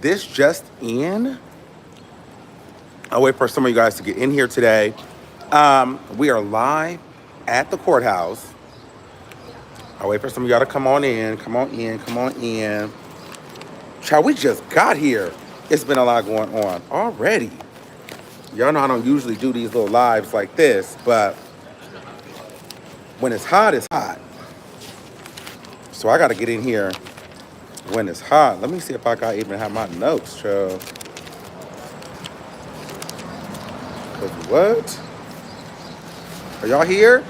This just in. I'll wait for some of you guys to get in here today. We are live at the courthouse. I'll wait for some of y'all to come on in. Come on in. Come on in. Child, we just got here. It's been a lot going on already. Y'all know I don't usually do these little lives like this, but when it's hot, it's hot. So I got to get in here when it's hot. Let me see if I got even have my notes, child. Cause what? Are y'all here?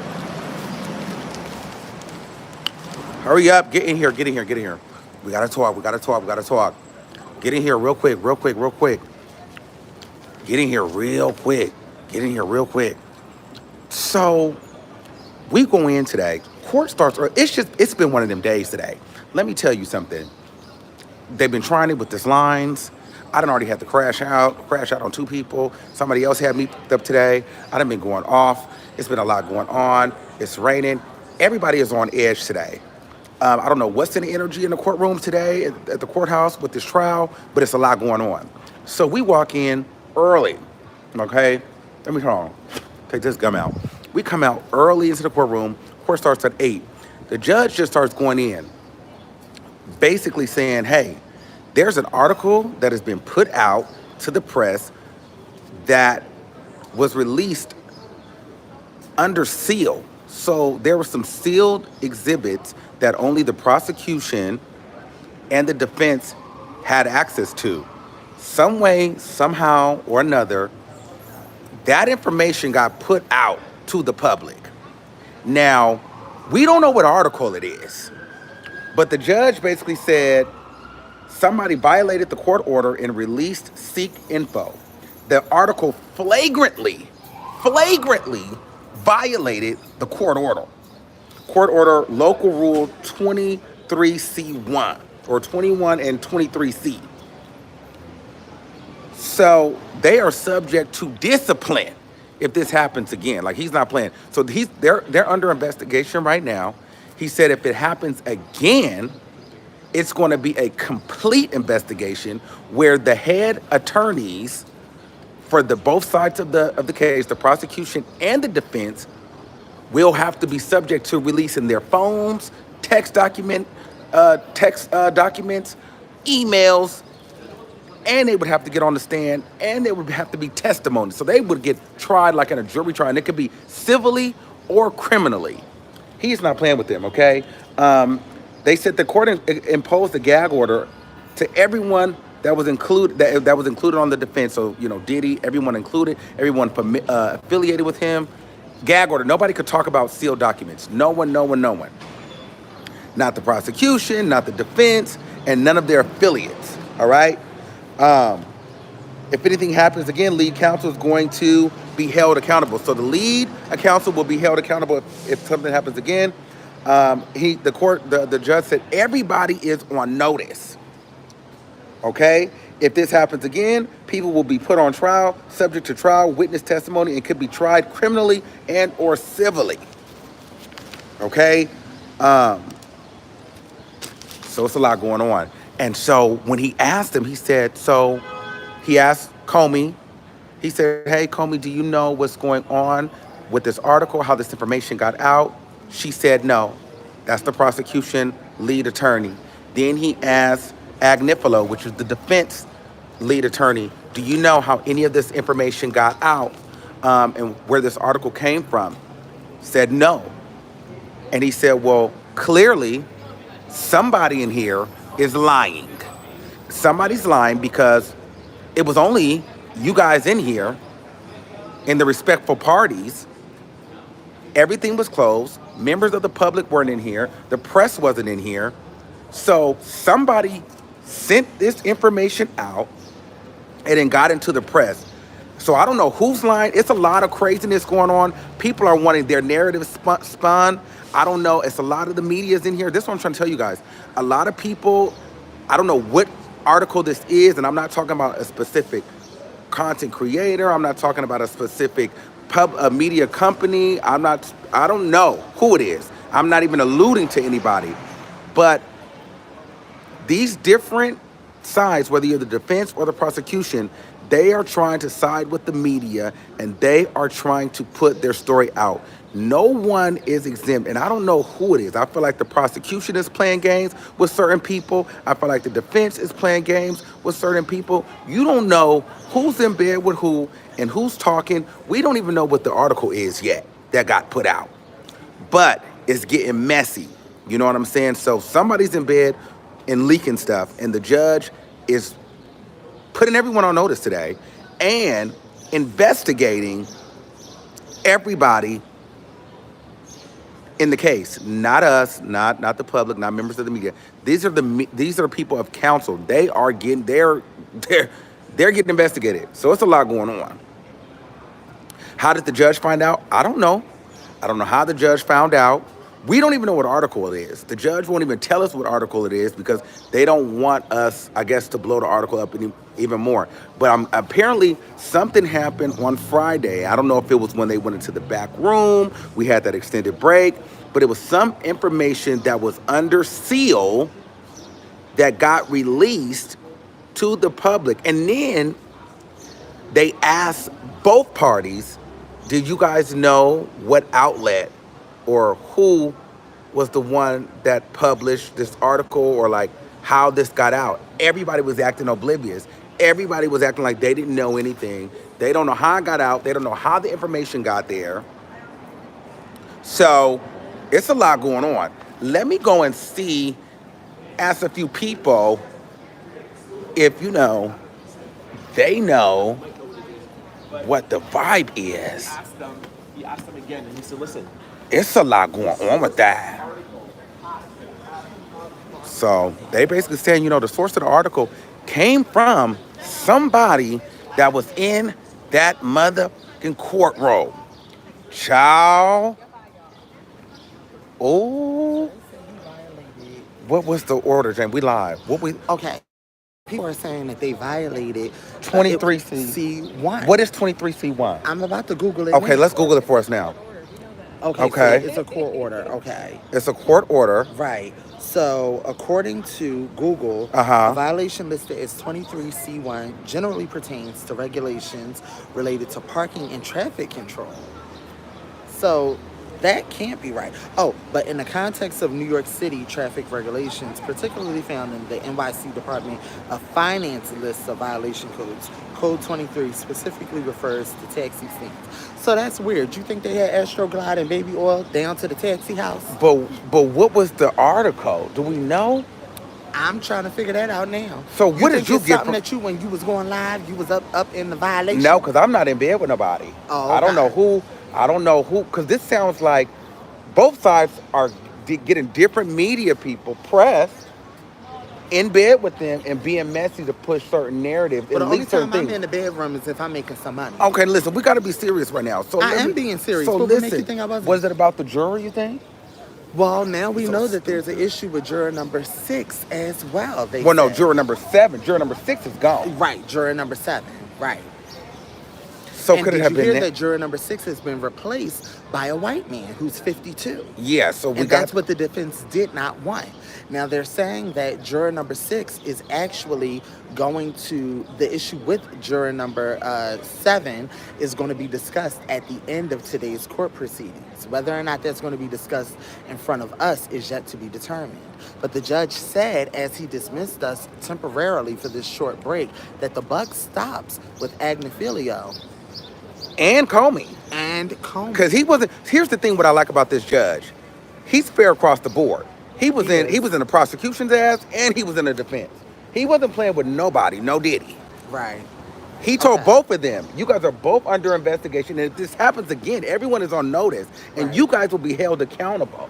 Hurry up, get in here, get in here, get in here. We gotta talk, we gotta talk, we gotta talk. Get in here real quick, real quick, real quick. Get in here real quick. Get in here real quick. So, we go in today. Court starts early. It's been one of them days today. Let me tell you something. They've been trying it with this lines. I done already had to crash out on 2 people. Somebody else had me picked up today. I done been going off. It's been a lot going on. It's raining. Everybody is on edge today. I don't know what's in the energy in the courtroom today at the courthouse with this trial, but it's a lot going on. So we walk in early, okay? Let me hold on. Take this gum out. We come out early into the courtroom. Court starts at 8. The judge just starts going in, basically saying, hey, there's an article that has been put out to the press that was released under seal. So there were some sealed exhibits that only the prosecution and the defense had access to. Some way, somehow or another, that information got put out to the public. Now, we don't know what article it is, but the judge basically said somebody violated the court order and released Seek info. The article flagrantly violated the court order. Court order local rule 23C1 or 21 and 23C. So they are subject to discipline if this happens again. Like, he's not playing. So they're under investigation right now. He said if it happens again, it's going to be a complete investigation where the head attorneys for both sides of the case, the prosecution and the defense, will have to be subject to releasing their phones, text documents, emails, and they would have to get on the stand, and there would have to be testimony. So they would get tried like in a jury trial, and it could be civilly or criminally. He's not playing with them, okay? They said the court imposed a gag order to everyone that was included that was included on the defense. So, Diddy, everyone included, everyone affiliated with him. Gag order. Nobody could talk about sealed documents. No one. Not the prosecution, not the defense, and none of their affiliates. All right? If anything happens again, lead counsel is going to be held accountable. So the lead counsel will be held accountable if something happens again. The judge said everybody is on notice. Okay? If this happens again, people will be put on trial, subject to trial, witness testimony, and could be tried criminally and or civilly. Okay? So it's a lot going on. And so when he asked him, he asked Comey, he said, hey, Comey, do you know what's going on with this article, how this information got out? She said no. That's the prosecution lead attorney. Then he asked Agnifilo, which is the defense lead attorney, do you know how any of this information got out and where this article came from? Said no. And he said, well, clearly somebody in here is lying. Somebody's lying because it was only you guys in here and the respectful parties. Everything was closed. Members of the public weren't in here. The press wasn't in here. So somebody sent this information out and then got into the press. So I don't know who's lying. It's a lot of craziness going on. People are wanting their narrative spun. I don't know. It's a lot of the media's in here. This is what I'm trying to tell you guys. A lot of people, I don't know what article this is, and I'm not talking about a specific content creator. I'm not talking about a specific media company. I don't know who it is. I'm not even alluding to anybody. But these different sides, whether you're the defense or the prosecution, they are trying to side with the media and they are trying to put their story out. No one is exempt, and I don't know who it is. I feel like the prosecution is playing games with certain people. I feel like the defense is playing games with certain people. You don't know who's in bed with who and who's talking. We don't even know what the article is yet that got put out, but it's getting messy. You know what I'm saying? So somebody's in bed and leaking stuff, and the judge is putting everyone on notice today and investigating everybody in the case. Not us, not the public, not members of the media. These are people of counsel. They're getting investigated. So it's a lot going on. How did the judge find out? I don't know. I don't know how the judge found out. We don't even know what article it is. The judge won't even tell us what article it is because they don't want us, I guess, to blow the article up even more. But apparently something happened on Friday. I don't know if it was when they went into the back room. We had that extended break. But it was some information that was under seal that got released to the public. And then they asked both parties, did you guys know what outlet or who was the one that published this article or like how this got out? Everybody was acting oblivious. Everybody was acting like they didn't know anything. They don't know how it got out. They don't know how the information got there. So it's a lot going on. Let me go and ask a few people if, they know what the vibe is. He asked them again, and he said, listen. It's a lot going on with that. So they basically saying, the source of the article came from somebody that was in that motherfucking courtroom. Child. Oh. What was the order, Jane? We live. Okay. People are saying that they violated 23C1. What is 23C1? I'm about to Google it. Okay, now. let's Google it for us now. Okay. So it's a court order. Okay. It's a court order. Right. So according to Google, a violation listed as 23C1 generally pertains to regulations related to parking and traffic control. So that can't be right. Oh, but in the context of New York City traffic regulations, particularly found in the NYC Department of Finance list of violation codes, Code 23 specifically refers to taxi stands. So that's weird. You think they had Astroglide and baby oil down to the taxi house? But what was the article? Do we know? I'm trying to figure that out now. So what did you get something that you, when you was going live, you was up in the violation? No, because I'm not in bed with nobody. Oh, okay. I don't know who, because this sounds like both sides are getting different media people, press, in bed with them and being messy to push certain narratives. But the only time I'm in the bedroom is if I'm making some money. Okay, listen, we got to be serious right now. So I am being serious. So what listen, make you think I wasn't? Was it about the juror, you think? Well, now we know that there's an issue with juror number 6 as well. No, juror number 7. Juror number 6 is gone. Right, juror number 7. Right. So could it have been? Did you hear that juror number 6 has been replaced by a white man who's 52? Yeah, so that's what the defense did not want. Now they're saying that juror number 6 is actually going to, the issue with juror number 7 is going to be discussed at the end of today's court proceedings. Whether or not that's going to be discussed in front of us is yet to be determined. But the judge said, as he dismissed us temporarily for this short break, that the buck stops with Agnifilio. And Comey. Because he wasn't, here's the thing what I like about this judge. He's fair across the board. He was in the prosecution's ass and he was in the defense. He wasn't playing with nobody, no diddy. Right. He told both of them, you guys are both under investigation, and if this happens again, everyone is on notice, and you guys will be held accountable.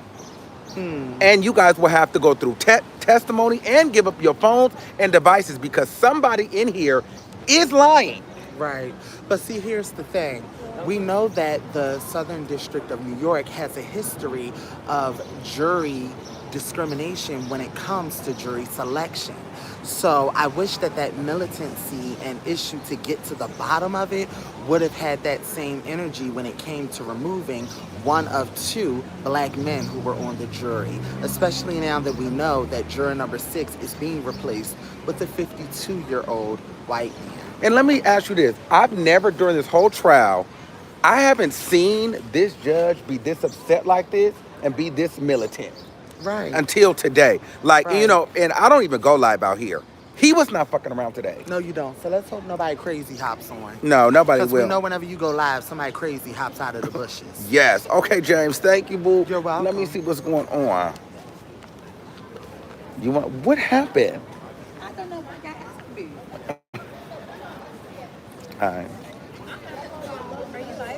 And you guys will have to go through testimony and give up your phones and devices because somebody in here is lying. Right. But see, here's the thing. We know that the Southern District of New York has a history of jury discrimination when it comes to jury selection. So I wish that that militancy and issue to get to the bottom of it would have had that same energy when it came to removing one of two black men who were on the jury, especially now that we know that juror number 6 is being replaced with a 52-year-old white man. And let me ask you this. I've never, during this whole trial, I haven't seen this judge be this upset like this and be this militant. Right. Until today. Like, Right. you know, and I don't even go live out here. He was not fucking around today. No, you don't. So let's hope nobody crazy hops on. No, nobody Because will. we know whenever you go live, somebody crazy hops out of the bushes. Yes. Okay, James. Thank you, boo. You're welcome. Let me see what's going on. You want, what happened? I don't know what got asked me. All right.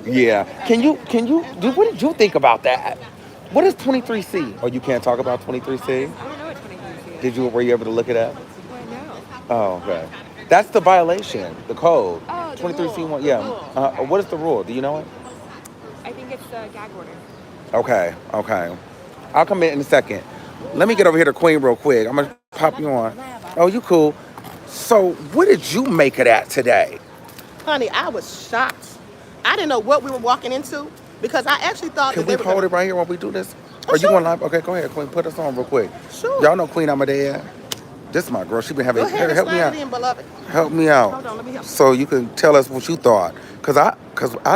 Yeah. Can you what did you think about that? What is 23C? Oh, you can't talk about 23C? I don't know what 23 is. Were you able to look it up? Well, no. Oh, okay. That's the violation, the code. Oh, the 23C1, rule. yeah. The rule. What is the rule? Do you know it? I think it's the gag order. Okay. I'll come in a second. Let me get over here to Queen real quick. I'm gonna pop you on. Oh, you cool. So, what did you make of that today? Honey, I was shocked. I didn't know what we were walking into because I actually thought Can that we they were hold gonna... it right here while we do this? Oh, Are sure. you going live? Okay, go ahead, Queen. Put us on real quick. Sure. Y'all know Queen Amadea. This is my girl. She been having. Go ahead and Help me slide out. it in, beloved. Help me out. Hold on, let me help you. So you can tell us what you thought. Cause I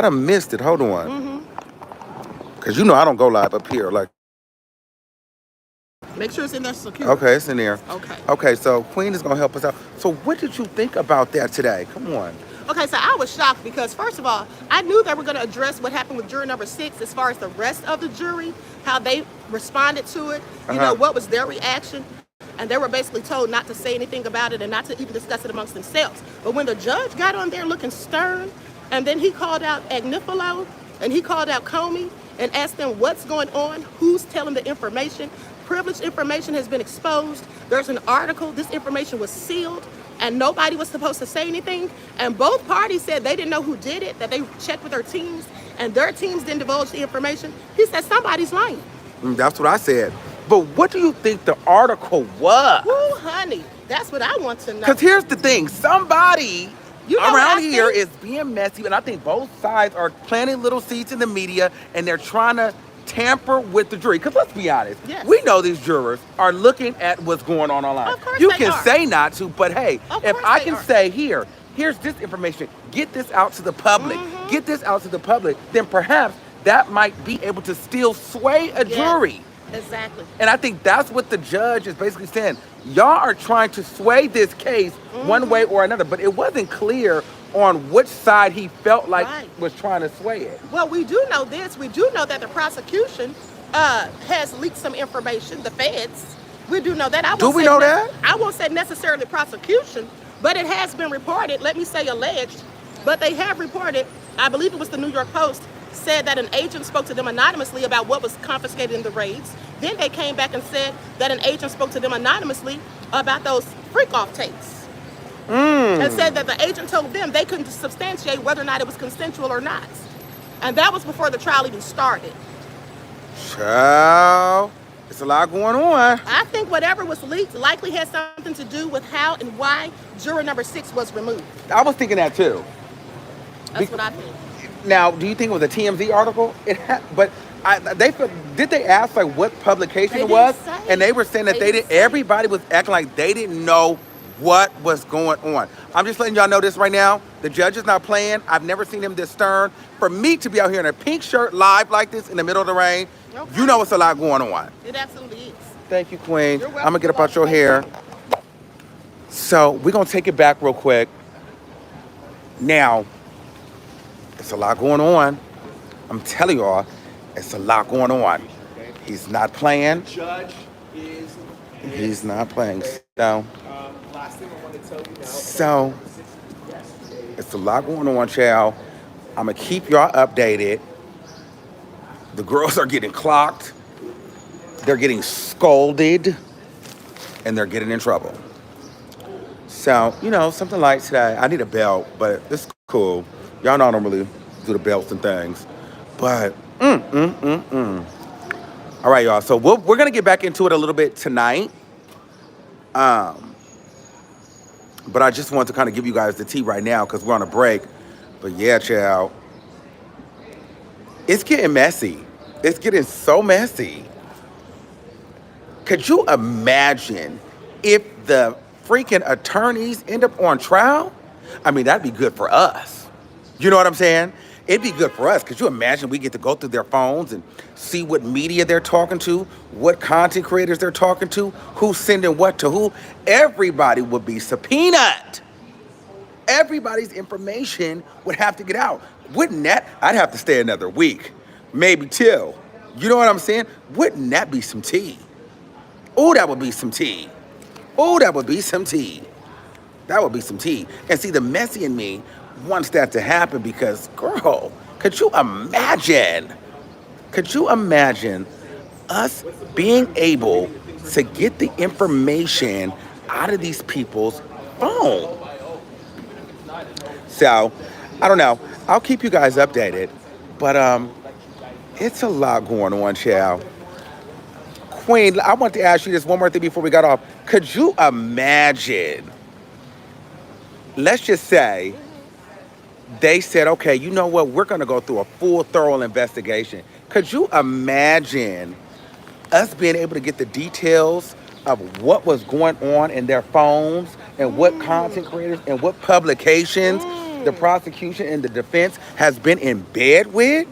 done missed it. Hold on. Mm-hmm. Cause you know I don't go live up here. Like, Make sure it's in there secure. okay, it's in there. Okay. Okay, so Queen is gonna help us out. So what did you think about that today? Come on. Okay, so I was shocked because, first of all, I knew they were going to address what happened with juror number 6 as far as the rest of the jury, how they responded to it, you know, what was their reaction. And they were basically told not to say anything about it and not to even discuss it amongst themselves. But when the judge got on there looking stern, and then he called out Agnifilo, and he called out Comey, and asked them what's going on, who's telling the information. Privileged information has been exposed. There's an article, this information was sealed, and nobody was supposed to say anything. And both parties said they didn't know who did it, that they checked with their teams, and their teams didn't divulge the information. He said somebody's lying. That's what I said. But what do you think the article was? Woo, honey, that's what I want to know. Because here's the thing. Somebody You know what around I here think? is being messy, and I think both sides are planting little seeds in the media, and they're trying to tamper with the jury. Because let's be honest, Yes. we know these jurors are looking at what's going on online. Of course You they can are. say not to, but hey, Of if course I they can are. say here's this information, get this out to the public, get this out to the public, then perhaps that might be able to still sway a Yes, jury. Exactly. And I think that's what the judge is basically saying. Y'all are trying to sway this case one way or another, but it wasn't clear on which side he felt like Right. was trying to sway it. Well, we do know this. We do know that the prosecution has leaked some information, the feds. We do know that. Do we know that? I won't say necessarily prosecution, but it has been reported, let me say alleged, but they have reported, I believe it was the New York Post, said that an agent spoke to them anonymously about what was confiscated in the raids. Then they came back and said that an agent spoke to them anonymously about those freak-off tapes. And said that the agent told them they couldn't substantiate whether or not it was consensual or not. And that was before the trial even started. Child, it's a lot going on. I think whatever was leaked likely had something to do with how and why juror number 6 was removed. I was thinking that too. That's what I think. Now, do you think it was a TMZ article? Did they ask like what publication They it was? didn't say. And they were saying that They they didn't didn't. say. Everybody was acting like they didn't know what was going on. I'm just letting y'all know this right now. The judge is not playing. I've never seen him this stern. For me to be out here in a pink shirt live like this in the middle of the rain, Okay. you know it's a lot going on. It absolutely is. Thank you, Queen. You're welcome. I'm gonna get up out your hair. So we're gonna take it back real quick. Now, it's a lot going on. I'm telling y'all, it's a lot going on. He's not playing. Judge is. He's not playing. So, Last thing I want to tell you now. so it's a lot going on, child. I'm gonna keep y'all updated. The girls are getting clocked. They're getting scolded, and they're getting in trouble. So, you know, something like today, I need a belt, but it's cool. Y'all know I don't really do the belts and things. But, All All right, y'all. So we're going to get back into it a little bit tonight. But I just want to kind of give you guys the tea right now because we're on a break. But yeah, child, it's getting messy. It's getting so messy. Could you imagine if the freaking attorneys end up on trial? I mean, that'd be good for us. You know what I'm saying? It'd be good for us. Could you imagine we get to go through their phones and see what media they're talking to, what content creators they're talking to, who's sending what to who? Everybody would be subpoenaed. Everybody's information would have to get out. Wouldn't that? I'd have to stay another week, maybe two. You know what I'm saying? Wouldn't that be some tea? Oh, that would be some tea. Oh, that would be some tea. That would be some tea. And see, the messy in me wants that to happen because, girl, could you imagine us being able to get the information out of these people's phone? So, I don't know. I'll keep you guys updated. But it's a lot going on, child. Queen, I want to ask you this one more thing before we got off. Could you imagine, let's just say, they said, okay, you know what? We're going to go through a full, thorough investigation. Could you imagine us being able to get the details of what was going on in their phones and what content creators and what publications the prosecution and the defense has been in bed with?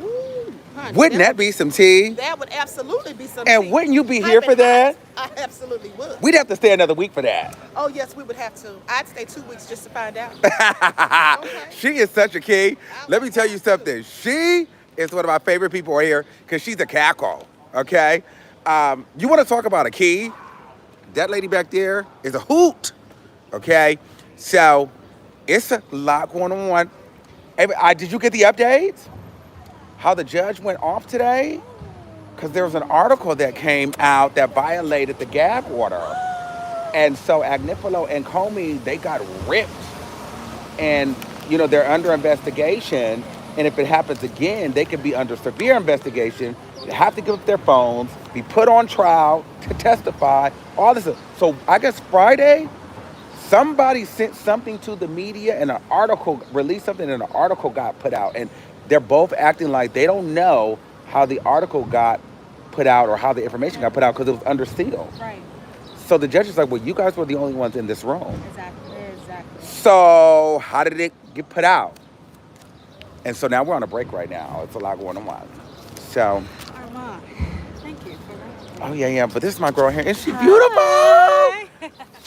Honey, wouldn't that be some tea? That would absolutely be some and tea. Wouldn't you be here for that? I absolutely would. We'd have to stay another week for that. Oh, yes, we would have to. I'd stay 2 weeks just to find out. Okay. She is such a key. Let me tell you something. She is one of my favorite people right here because she's a cackle, okay? You want to talk about a key? That lady back there is a hoot, okay? So it's a lot going on. Did you get the updates? How the judge went off today? Because there was an article that came out that violated the gag order. And so Agnifilo and Comey, they got ripped. And, you know, they're under investigation. And if it happens again, they could be under severe investigation. They have to give up their phones, be put on trial to testify, all this. So I guess Friday, somebody sent something to the media and an article, released something and an article got put out. And they're both acting like they don't know how the article got put out or how the information got put out because it was under seal. Right. So the judge is like, well, you guys were the only ones in this room. Exactly. So how did it get put out? And so now we're on a break right now. It's a lot going on. So. Armon, thank you for that. Oh, yeah. But this is my girl here. Is she beautiful?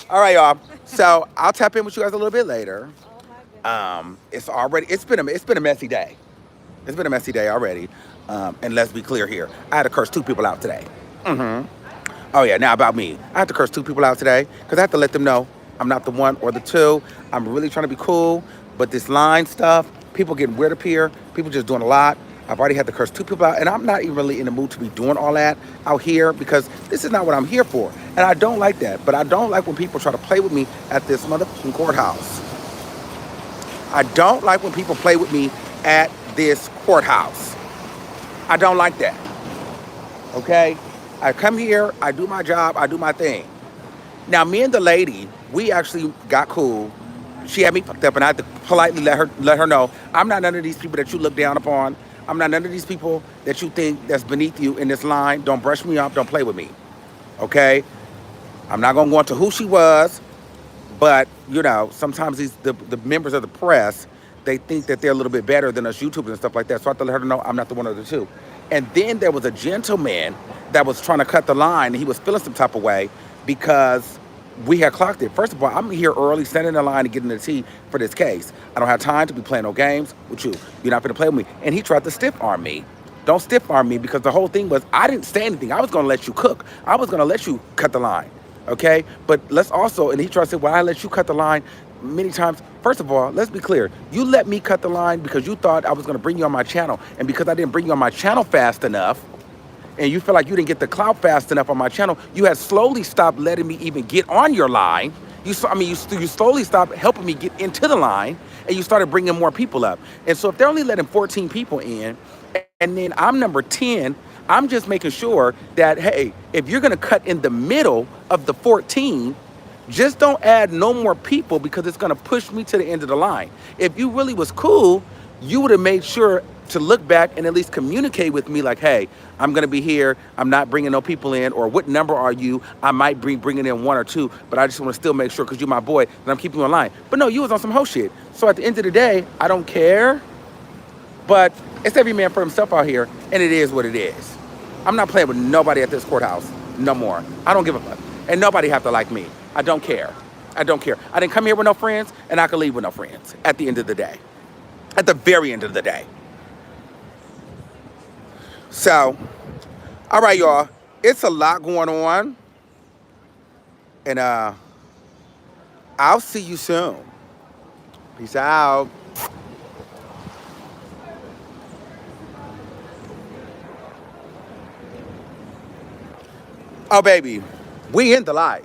All right, y'all. So I'll tap in with you guys a little bit later. Oh, my goodness. It's been a messy day. It's been a messy day already. And let's be clear here. I had to curse 2 people out today. Oh, yeah. Now about me. I had to curse 2 people out today because I have to let them know I'm not the 1 or the 2. I'm really trying to be cool. But this line stuff, people getting weird up here. People just doing a lot. I've already had to curse 2 people out. And I'm not even really in the mood to be doing all that out here because this is not what I'm here for. And I don't like that. But I don't like when people try to play with me at this motherfucking courthouse. I don't like when people play with me at this courthouse. I don't like that. Okay? I come here, I do my job, I do my thing. Now, me and the lady, we actually got cool. She had me fucked up, and I had to politely let her know, I'm not none of these people that you look down upon. I'm not none of these people that you think that's beneath you in this line. Don't brush me off, don't play with me. Okay? I'm not gonna go into who she was, but, you know, sometimes the members of the press, they think that they're a little bit better than us YouTubers and stuff like that. So I have to let her know I'm not the 1 or the 2. And then there was a gentleman that was trying to cut the line. And he was feeling some type of way because we had clocked it. First of all, I'm here early, standing in the line and getting the tea for this case. I don't have time to be playing no games with you. You're not going to play with me. And he tried to stiff arm me. Don't stiff arm me because the whole thing was I didn't say anything. I was going to let you cook. I was going to let you cut the line. Okay? But let's also, and he tried to say, well, I let you cut the line many times. First of all, let's be clear. You let me cut the line because you thought I was going to bring you on my channel. And because I didn't bring you on my channel fast enough, and you feel like you didn't get the clout fast enough on my channel, you had slowly stopped letting me even get on your line. You slowly stopped helping me get into the line, and you started bringing more people up. And so if they're only letting 14 people in, and then I'm number 10, I'm just making sure that, hey, if you're gonna cut in the middle of the 14, just don't add no more people because it's gonna push me to the end of the line. If you really was cool, you would have made sure to look back and at least communicate with me like, hey, I'm gonna be here, I'm not bringing no people in, or what number are you? I might be bringing in 1 or 2, but I just wanna still make sure, because you're my boy, that I'm keeping you in line. But no, you was on some hoe shit. So at the end of the day, I don't care, but it's every man for himself out here, and it is what it is. I'm not playing with nobody at this courthouse no more. I don't give a fuck. And nobody have to like me. I don't care. I don't care. I didn't come here with no friends, and I can leave with no friends at the end of the day. At the very end of the day. So, all right, y'all. It's a lot going on. And I'll see you soon. Peace out. Oh, baby, we in the light.